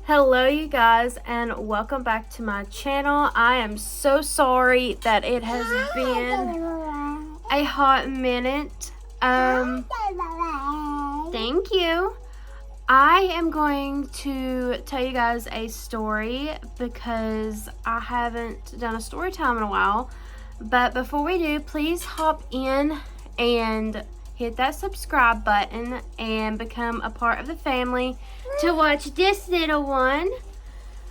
Hello you guys, and welcome back to my channel. I am so sorry that it has been a hot minute. Thank you. I am going to tell you guys a story because I haven't done a story time in a while. But before we do, please hop in and hit that subscribe button and become a part of the family to watch this little one.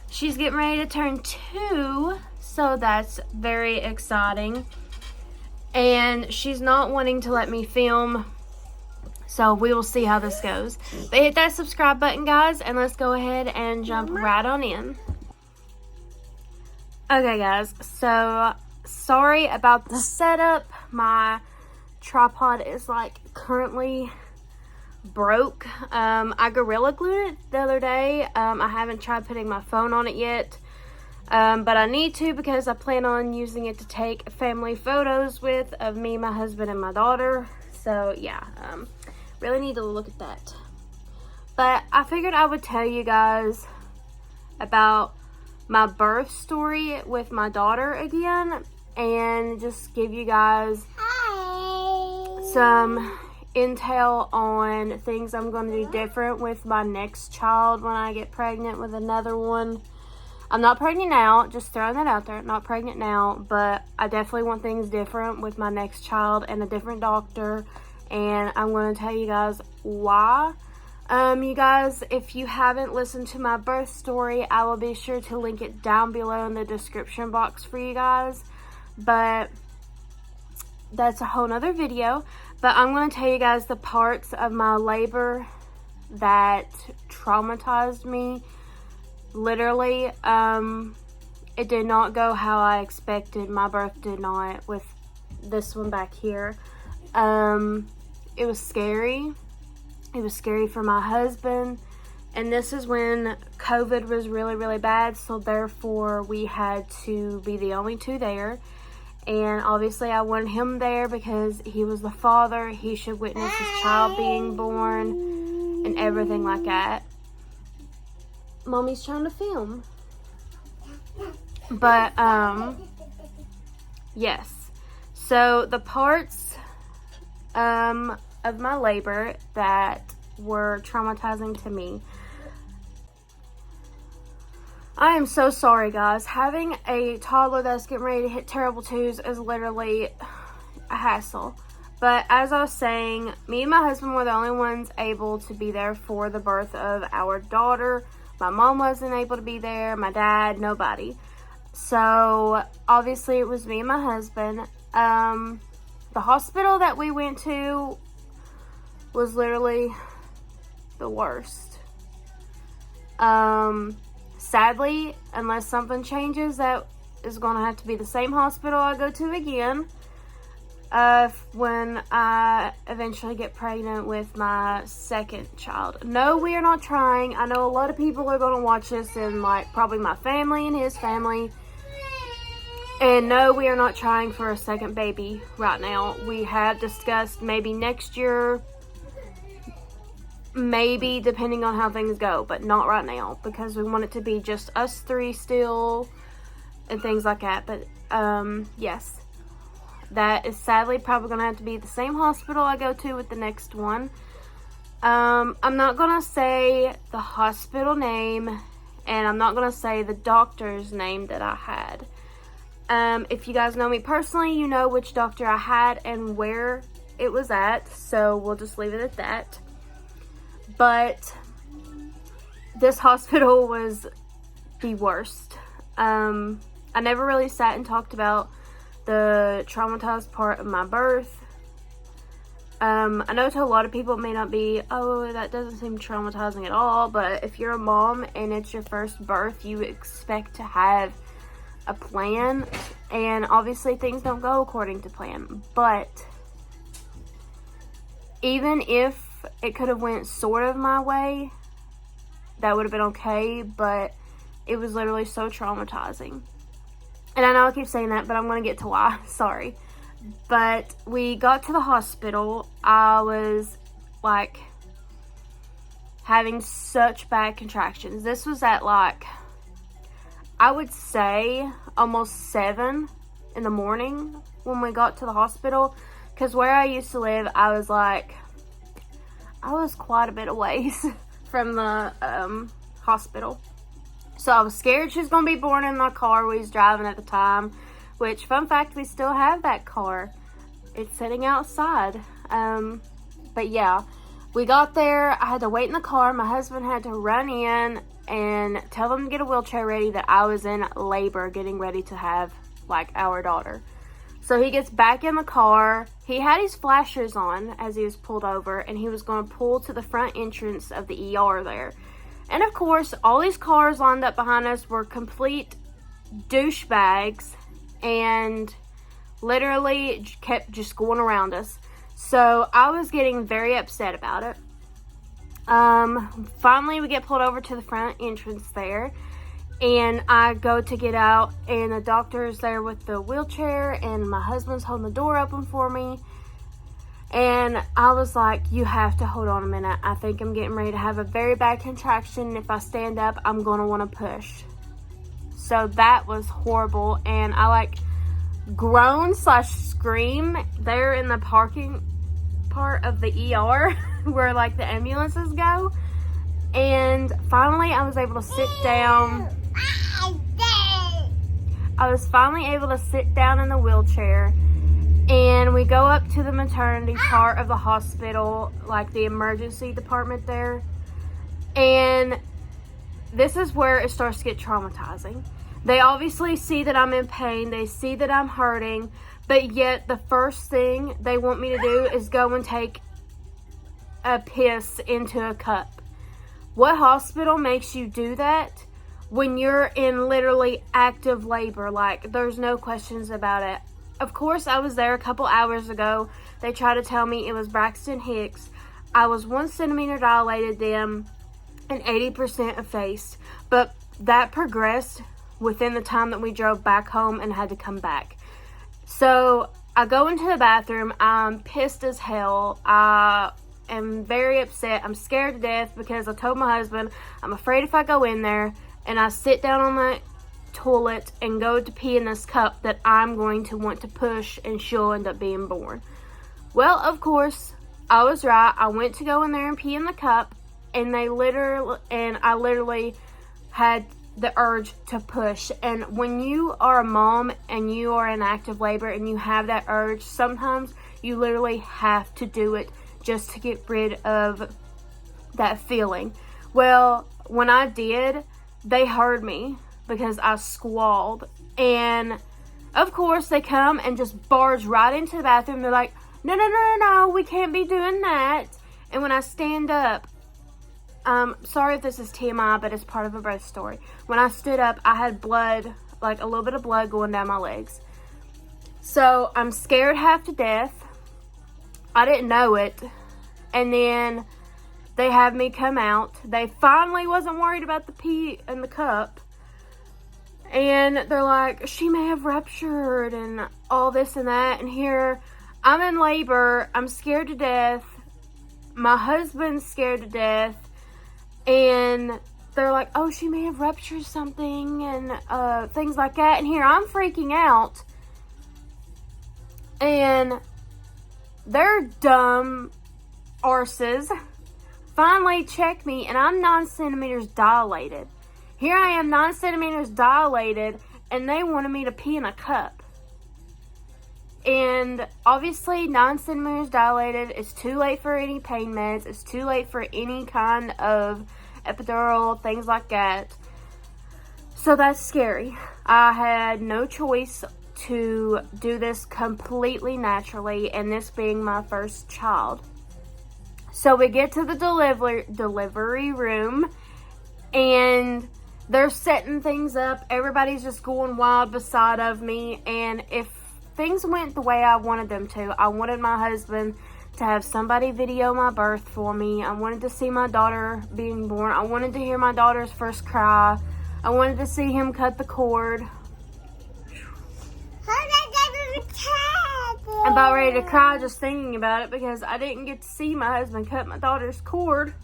She's getting ready to turn 2, so that's very exciting. And she's not wanting to let me film, so we will see how this goes. But hit that subscribe button, guys, and let's go ahead and jump right on in. Okay, guys, so sorry about the setup. My tripod is currently broke. I Gorilla Glued it the other day. I haven't tried putting my phone on it yet, but I need to because I plan on using it to take family photos with of me, my husband, and my daughter. So yeah, really need to look at that. But I figured I would tell you guys about my birth story with my daughter again, and just give you guys some intel on things I'm going to do different with my next child when I get pregnant with another one. I'm not pregnant now, just throwing that out there. Not pregnant now, but I definitely want things different with my next child and a different doctor, and I'm going to tell you guys why. You guys, if you haven't listened to my birth story, I will be sure to link it down below in the description box for you guys, but that's a whole nother video. But I'm going to tell you guys the parts of my labor that traumatized me. Literally, it did not go how I expected. My birth did not with this one back here. It was scary. It was scary for my husband. And this is when COVID was really, really bad. So therefore, we had to be the only two there. And obviously I wanted him there because he was the father. He should witness his child being born and everything like that. Mommy's trying to film. But, yes. So the parts of my labor that were traumatizing to me. I am so sorry, guys. Having a toddler that's getting ready to hit terrible twos is literally a hassle. But as I was saying, me and my husband were the only ones able to be there for the birth of our daughter. My mom wasn't able to be there. My dad, nobody. So, obviously, it was me and my husband. The hospital that we went to was literally the worst. Sadly, unless something changes, that is going to have to be the same hospital I go to again when I eventually get pregnant with my second child. No, we are not trying. I know a lot of people are going to watch this, and probably my family and his family. And no, we are not trying for a second baby right now. We have discussed maybe next year, maybe depending on how things go, but not right now because we want it to be just us three still and things like that. But yes, that is sadly probably gonna have to be the same hospital I go to with the next one. I'm not gonna say the hospital name, and I'm not gonna say the doctor's name that I had. If you guys know me personally, you know which doctor I had and where it was at, so we'll just leave it at that. But this hospital was the worst. I never really sat and talked about the traumatized part of my birth. I know to a lot of people it may not be, oh, that doesn't seem traumatizing at all. But if you're a mom and it's your first birth, you expect to have a plan. And obviously things don't go according to plan. But even if it could have went sort of my way, that would have been okay, but it was literally so traumatizing. And I know I keep saying that, but I'm going to get to why. Sorry. But we got to the hospital. I was having such bad contractions. This was at like, I would say almost 7 in the morning when we got to the hospital. Because where I used to live, I was quite a bit away from the hospital. So I was scared she was going to be born in the car we was driving at the time. Which, fun fact, we still have that car. It's sitting outside. But yeah, we got there. I had to wait in the car. My husband had to run in and tell them to get a wheelchair ready, that I was in labor getting ready to have like our daughter. So he gets back in the car. He had his flashers on as he was pulled over, and he was going to pull to the front entrance of the ER there. And of course, all these cars lined up behind us were complete douchebags and literally kept just going around us. So I was getting very upset about it. Finally we get pulled over to the front entrance there, and I go to get out, and the doctor is there with the wheelchair, and my husband's holding the door open for me. And I was like, you have to hold on a minute. I think I'm getting ready to have a very bad contraction. If I stand up, I'm going to want to push. So that was horrible. And I like groan/scream there in the parking part of the ER where like the ambulances go. And finally I was able to sit down. I was finally able to sit down in the wheelchair, and we go up to the maternity part of the hospital, like the emergency department there. And this is where it starts to get traumatizing. They obviously see that I'm in pain. They see that I'm hurting. But yet the first thing they want me to do is go and take a piss into a cup. What hospital makes you do that when you're in literally active labor? Like, there's no questions about it. Of course, I was there a couple hours ago. They tried to tell me it was Braxton Hicks. I was 1 centimeter dilated then and 80% effaced. But that progressed within the time that we drove back home and had to come back. So I go into the bathroom. I'm pissed as hell. I am very upset. I'm scared to death because I told my husband I'm afraid if I go in there and I sit down on the toilet and go to pee in this cup that I'm going to want to push and she'll end up being born. Well, of course, I was right. I went to go in there and pee in the cup, and I literally had the urge to push. And when you are a mom and you are in active labor and you have that urge, sometimes you literally have to do it just to get rid of that feeling. Well, when I did, they heard me because I squalled. And of course, they come and just barge right into the bathroom. They're like, no, we can't be doing that. And when I stand up, sorry if this is TMI, but it's part of a birth story. When I stood up, I had blood, like a little bit of blood going down my legs. So I'm scared half to death. I didn't know it. And then they have me come out. They finally wasn't worried about the pee in the cup. And they're like, she may have ruptured and all this and that. And here, I'm in labor. I'm scared to death. My husband's scared to death. And they're like, oh, she may have ruptured something and things like that. And here, I'm freaking out. And their dumb arses finally check me, and I'm 9 centimeters dilated. Here I am, 9 centimeters dilated, and they wanted me to pee in a cup. And obviously, 9 centimeters dilated, it's too late for any pain meds. It's too late for any kind of epidural, things like that. So that's scary. I had no choice to do this completely naturally, and this being my first child. So we get to the delivery room, and they're setting things up. Everybody's just going wild beside of me. And if things went the way I wanted them to, I wanted my husband to have somebody video my birth for me. I wanted to see my daughter being born. I wanted to hear my daughter's first cry. I wanted to see him cut the cord. I'm about ready to cry just thinking about it because I didn't get to see my husband cut my daughter's cord.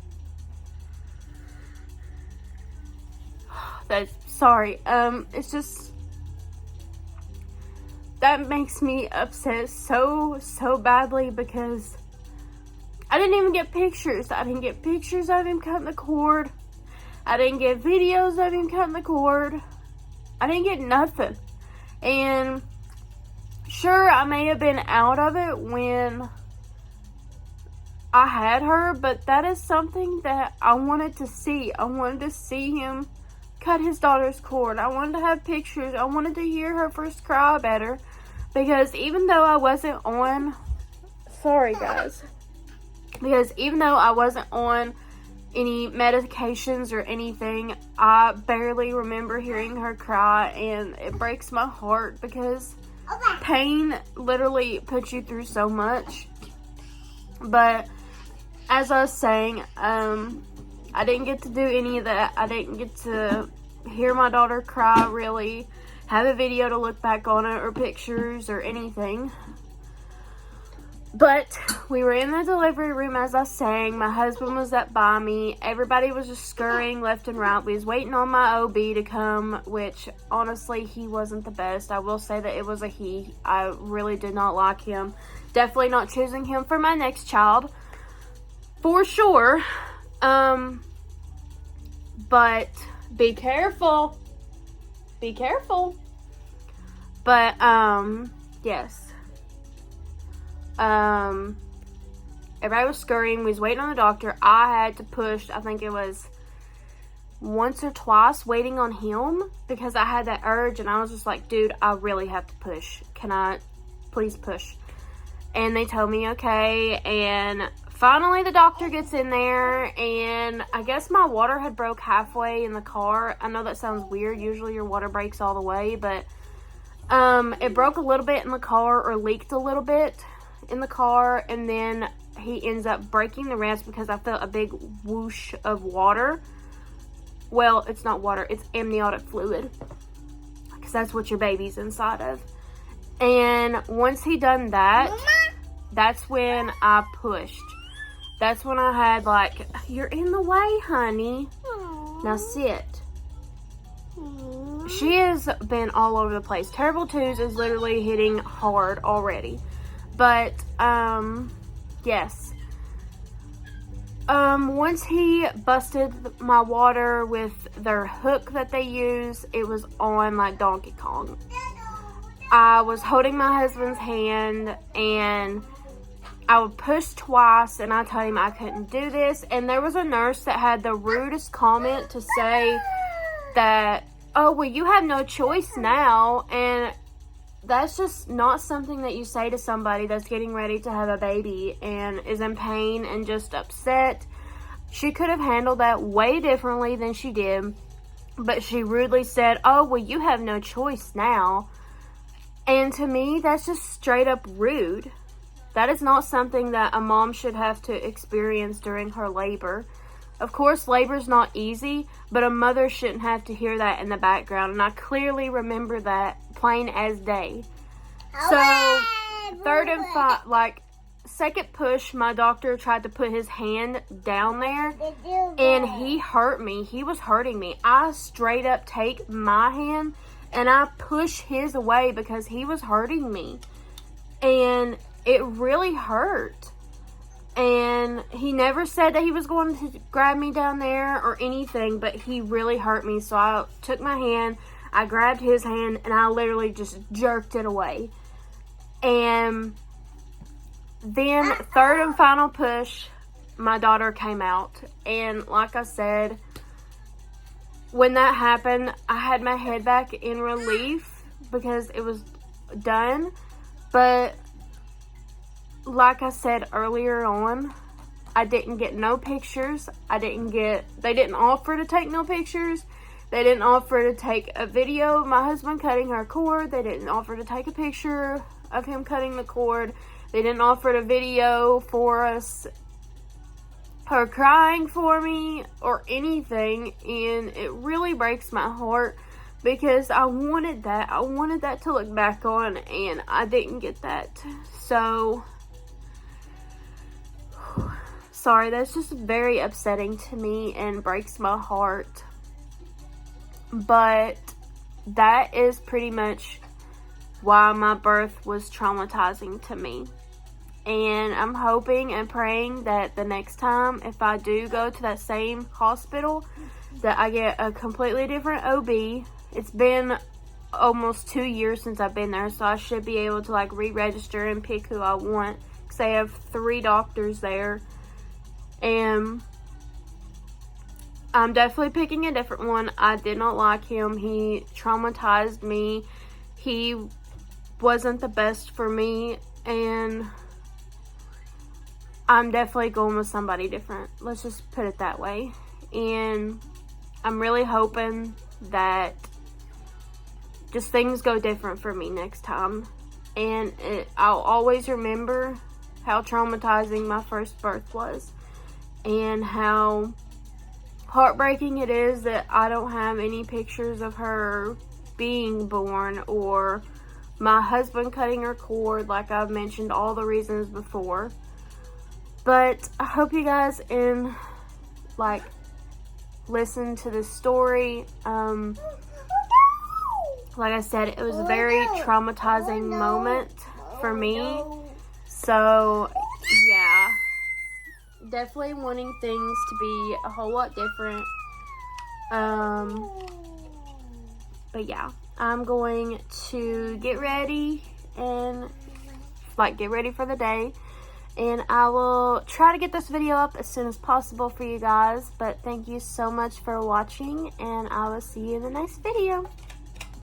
That's sorry. It's just that makes me upset so badly because I didn't even get pictures. I didn't get pictures of him cutting the cord. I didn't get videos of him cutting the cord. I didn't get nothing. And sure, I may have been out of it when I had her, but that is something that I wanted to see. I wanted to see him cut his daughter's cord. I wanted to have pictures. I wanted to hear her first cry better. Because even though I wasn't on... Sorry, guys. Because even though I wasn't on any medications or anything, I barely remember hearing her cry. And it breaks my heart because pain literally puts you through so much. But as I was saying, I didn't get to do any of that. I didn't get to hear my daughter cry, really. Have a video to look back on it, or pictures, or anything. But we were in the delivery room, as I was saying. My husband was up by me. Everybody was just scurrying left and right. We was waiting on my OB to come, which, honestly, he wasn't the best. I will say that it was a he. I really did not like him. Definitely not choosing him for my next child. For sure. But be careful. Be careful. But, yes. Everybody was scurrying. We was waiting on the doctor. I had to push, I think it was once or twice, waiting on him because I had that urge, and I was just like, dude, I really have to push. Can I please push? And they told me okay, and finally the doctor gets in there, and I guess my water had broke halfway in the car. I know that sounds weird. Usually your water breaks all the way, but it broke a little bit in the car, or leaked a little bit in the car, and then he ends up breaking the rest because I felt a big whoosh of water. Well, it's not water, it's amniotic fluid, because that's what your baby's inside of. And once he done that, that's when I pushed. That's when I had, like, you're in the way, honey. Now sit. She has been all over the place. Terrible Twos is literally hitting hard already. But, yes. Once he busted my water with their hook that they use, it was on like Donkey Kong. I was holding my husband's hand, and I would push twice, and I told him I couldn't do this. And there was a nurse that had the rudest comment to say that, oh, well, you have no choice now. And that's just not something that you say to somebody that's getting ready to have a baby and is in pain and just upset. She could have handled that way differently than she did. But she rudely said, oh, well, you have no choice now. And to me, that's just straight up rude. That is not something that a mom should have to experience during her labor. Of course, labor's not easy, but a mother shouldn't have to hear that in the background. And I clearly remember that plain as day. So, second push, my doctor tried to put his hand down there, and he hurt me. He was hurting me. I straight up take my hand and I push his away because he was hurting me. And it really hurt. And he never said that he was going to grab me down there or anything, but he really hurt me. So I took my hand, I grabbed his hand, and I literally just jerked it away. And then, third and final push, my daughter came out. And like I said, when that happened, I had my head back in relief because it was done. But like I said earlier on, I didn't get no pictures. They didn't offer to take no pictures. They didn't offer to take a video of my husband cutting her cord. They didn't offer to take a picture of him cutting the cord. They didn't offer to video for us, her crying for me, or anything. And it really breaks my heart because I wanted that. I wanted that to look back on, and I didn't get that. So, sorry, that's just very upsetting to me and breaks my heart. But that is pretty much why my birth was traumatizing to me. And I'm hoping and praying that the next time, if I do go to that same hospital, that I get a completely different OB. It's been almost 2 years since I've been there, so I should be able to like re-register and pick who I want, because they have 3 doctors there. And I'm definitely picking a different one. I did not like him. He traumatized me. He wasn't the best for me, and I'm definitely going with somebody different. Let's just put it that way. And I'm really hoping that just things go different for me next time. And I'll always remember how traumatizing my first birth was, and how heartbreaking it is that I don't have any pictures of her being born, or my husband cutting her cord, like I've mentioned all the reasons before. But I hope you guys listen to this story. Like I said, it was a very traumatizing moment for me. So, yeah. Definitely wanting things to be a whole lot different. But yeah, I'm going to get ready and get ready for the day. And I will try to get this video up as soon as possible for you guys. But thank you so much for watching, and I will see you in the next video.